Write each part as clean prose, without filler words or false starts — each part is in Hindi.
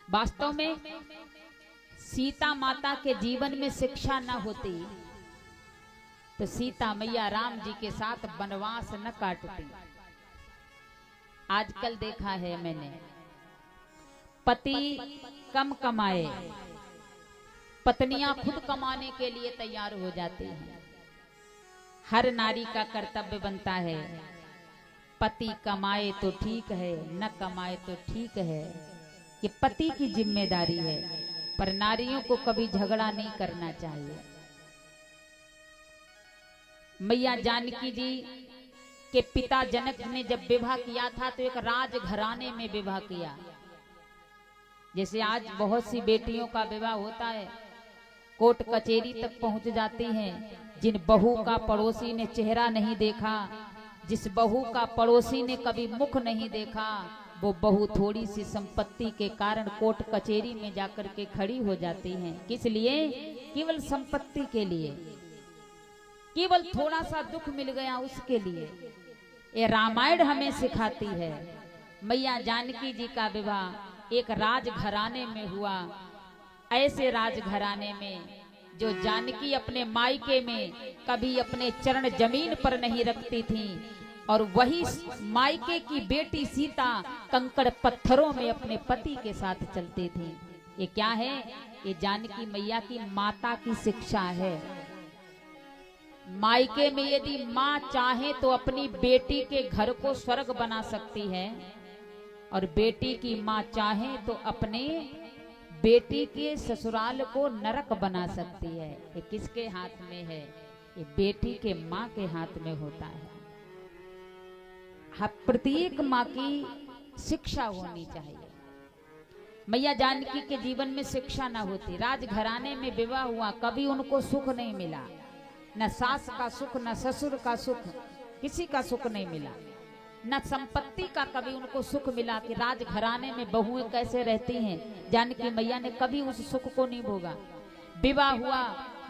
वास्तव में सीता माता के जीवन में शिक्षा न होती तो सीता मैया राम जी के साथ वनवास न काटती। आजकल देखा है मैंने, पति कम कमाए, पत्नियां खुद कमाने के लिए तैयार हो जाती हैं। हर नारी का कर्तव्य बनता है, पति कमाए तो ठीक है, न कमाए तो ठीक है, ये पति की जिम्मेदारी है। पर नारियों को कभी झगड़ा नहीं करना चाहिए। मैया जानकी जी के पिता जनक ने जब विवाह किया था तो एक राजघराने में विवाह किया। जैसे आज बहुत सी बेटियों का विवाह होता है, कोर्ट कचहरी तक पहुंच जाती हैं। जिन बहू का पड़ोसी ने चेहरा नहीं देखा, जिस बहू का पड़ोसी ने कभी मुख नहीं देखा, वो बहू थोड़ी सी संपत्ति के कारण कोर्ट कचहरी में जाकर के खड़ी हो जाती हैं। किस लिए? केवल संपत्ति के लिए, केवल थोड़ा सा दुख मिल गया उसके लिए। ये रामायण हमें सिखाती है। मैया जानकी जी का विवाह एक राजघराने में हुआ। ऐसे राजघराने में जो जानकी अपने मायके में कभी अपने चरण जमीन पर नहीं रखती थी, और वही मायके की बेटी सीता कंकड़ पत्थरों में अपने पति के साथ चलती थी। ये क्या है? ये जानकी मैया की माता की शिक्षा है। मायके में यदि माँ चाहे तो अपनी बेटी के घर को स्वर्ग बना सकती है, और बेटी की माँ चाहे तो अपने बेटी के ससुराल को नरक बना सकती है। ये किसके हाथ में है? ये बेटी के माँ के हाथ में होता है। प्रत्येक माँ की शिक्षा होनी चाहिए। मैया जानकी के जीवन में शिक्षा ना होती, राजघराने में विवाह हुआ, कभी उनको सुख नहीं मिला, न सास का सुख, न ससुर का सुख, किसी का सुख नहीं मिला, न संपत्ति का कभी उनको सुख मिला कि राजघराने में बहुएं कैसे रहती हैं। जानकी मैया ने कभी उस सुख को नहीं भोगा। विवाह हुआ,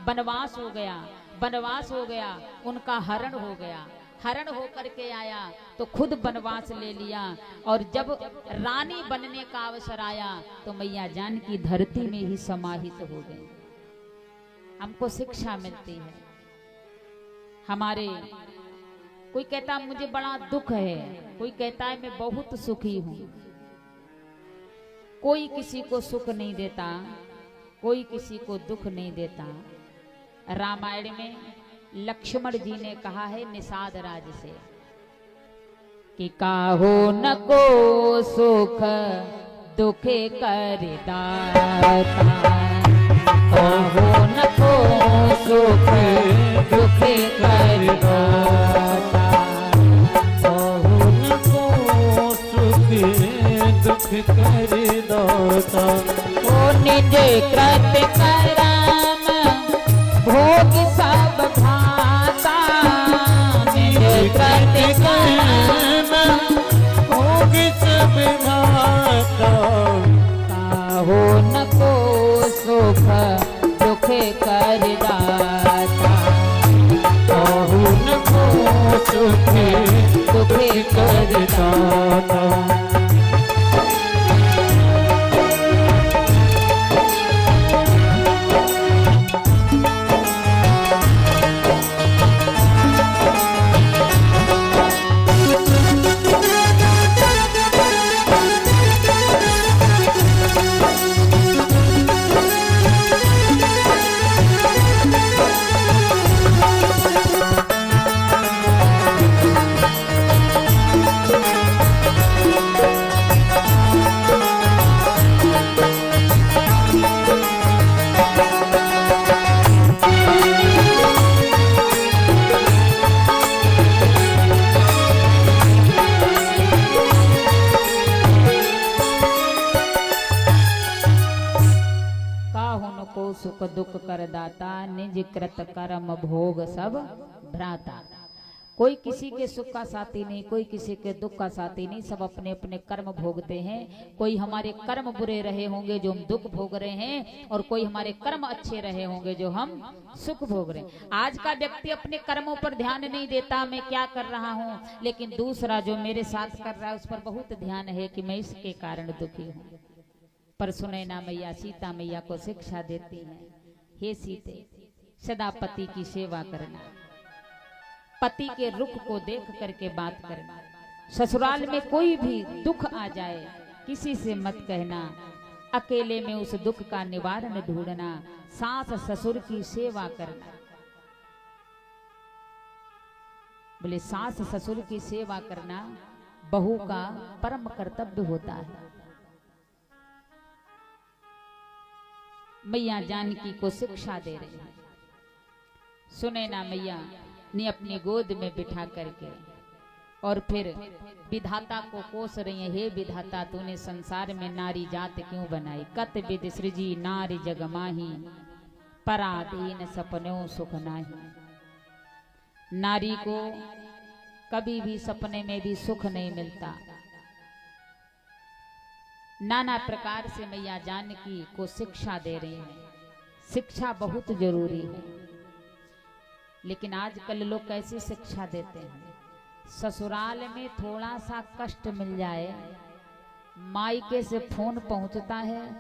वनवास हो गया, वनवास हो गया, उनका हरण हो गया, हरण होकर के आया तो खुद वनवास ले लिया, और जब रानी बनने का अवसर आया तो मैया जानकी धरती में ही समाहित हो गई। हमको शिक्षा मिलती है। हमारे कोई कहता है मुझे बड़ा दुख है, कोई कहता है मैं बहुत सुखी हूं। कोई किसी को सुख नहीं देता, कोई किसी को दुख नहीं देता। रामायण में लक्ष्मण जी ने कहा है निषाद राज से कि काहो न को सुख दुखे कर दाता, काहो न को सुख दुखे कर दाता, काहो न को सुख दुख कर दाता। ओ निज कृत करम भोग सब भाता, निज कृत करम भोग सब भाता। काहो न को सुख दुखे कर दाता, काहो न को सुख दुखे कर दाता। सुख दुख कर दाता, निज कृत कर्म भोग सब भ्राता। कोई किसी के सुख का साथी नहीं, कोई किसी के दुख का साथी नहीं, सब अपने अपने कर्म भोगते हैं। कोई हमारे कर्म बुरे रहे होंगे जो हम दुख भोग रहे हैं, और कोई हमारे कर्म अच्छे रहे होंगे जो हम सुख भोग रहे हैं। आज का व्यक्ति अपने कर्मों पर ध्यान नहीं देता, मैं क्या कर रहा हूँ, लेकिन दूसरा जो मेरे साथ कर रहा है उस पर बहुत ध्यान है कि मैं इसके कारण दुखी हूँ। पर सुनैना मैया सीता मैया को शिक्षा देती हैं, हे सीते सदा पति की सेवा करना, पति के रुख को देख करके बात करना, ससुराल में कोई भी दुख आ जाए किसी से मत कहना, अकेले में उस दुख का निवारण ढूंढना, सास ससुर की सेवा करना। बोले सास ससुर की सेवा करना बहू का परम कर्तव्य होता है। मैया जानकी को शिक्षा दे रही है। सुनैना मैया ने अपनी गोद में बिठा करके और फिर विधाता को कोस रही है, हे विधाता तूने संसार में नारी जात क्यों बनाई, कत विद सृजी नारी जगमाही, पराधीन सपनों सुख नाही। नारी को कभी भी सपने में भी सुख नहीं मिलता। नाना प्रकार से मैया जानकी को शिक्षा दे रही है। शिक्षा बहुत जरूरी है, लेकिन आजकल लोग कैसी शिक्षा देते हैं, ससुराल में थोड़ा सा कष्ट मिल जाए मायके से फोन पहुंचता है,